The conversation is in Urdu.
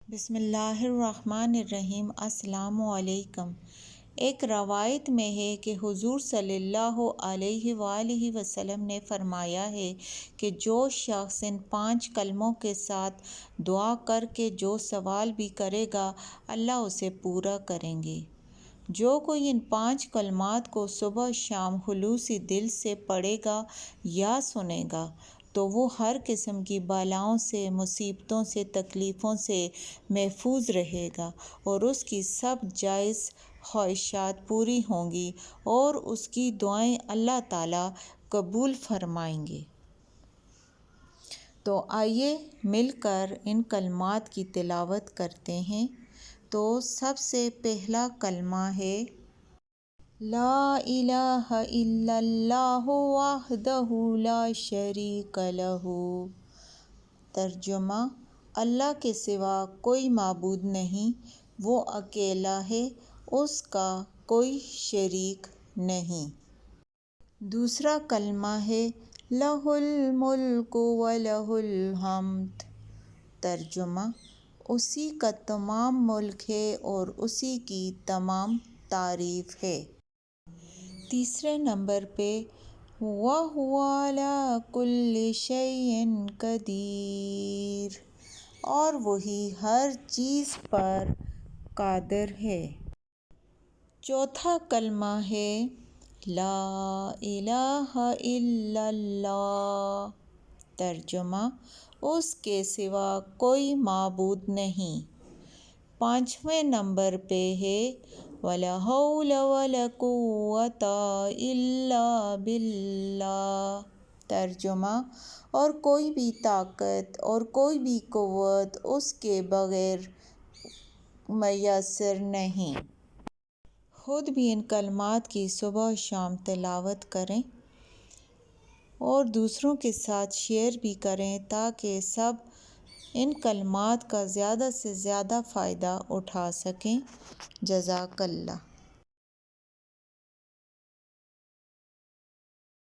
بسم اللہ الرحمن الرحیم۔ السلام علیکم۔ ایک روایت میں ہے کہ حضور صلی اللہ علیہ وآلہ وسلم نے فرمایا ہے کہ جو شخص ان 5 کلموں کے ساتھ دعا کر کے جو سوال بھی کرے گا اللہ اسے پورا کریں گے۔ جو کوئی ان 5 کلمات کو صبح شام خلوصی دل سے پڑھے گا یا سنے گا تو وہ ہر قسم کی بلاؤں سے، مصیبتوں سے، تکلیفوں سے محفوظ رہے گا اور اس کی سب جائز خواہشات پوری ہوں گی اور اس کی دعائیں اللہ تعالیٰ قبول فرمائیں گے۔ تو آئیے مل کر ان کلمات کی تلاوت کرتے ہیں۔ تو سب سے پہلا کلمہ ہے لا الہ الا اللہ وحدہ لا شریک لہ۔ ترجمہ: اللہ کے سوا کوئی معبود نہیں، وہ اکیلا ہے، اس کا کوئی شریک نہیں۔ دوسرا کلمہ ہے لہ الملک ولہ الحمد۔ ترجمہ: اسی کا تمام ملک ہے اور اسی کی تمام تعریف ہے۔ تیسرے نمبر پہ وَهُوَ عَلَىٰ كُلِّ شَيْءٍ قَدِيرٌ، اور وہی ہر چیز پر قادر ہے۔ چوتھا کلمہ ہے لا الہ الا اللہ۔ ترجمہ: اس کے سوا کوئی معبود نہیں۔ پانچویں نمبر پہ ہے وَلَا حَوْلَ وَلَا قُوَّةَ إِلَّا بِاللَّهِ۔ ترجمہ: اور کوئی بھی طاقت اور کوئی بھی قوت اس کے بغیر میسر نہیں۔ خود بھی ان کلمات کی صبح و شام تلاوت کریں اور دوسروں کے ساتھ شیئر بھی کریں تاکہ سب ان کلمات کا زیادہ سے زیادہ فائدہ اٹھا سکیں۔ جزاک اللہ۔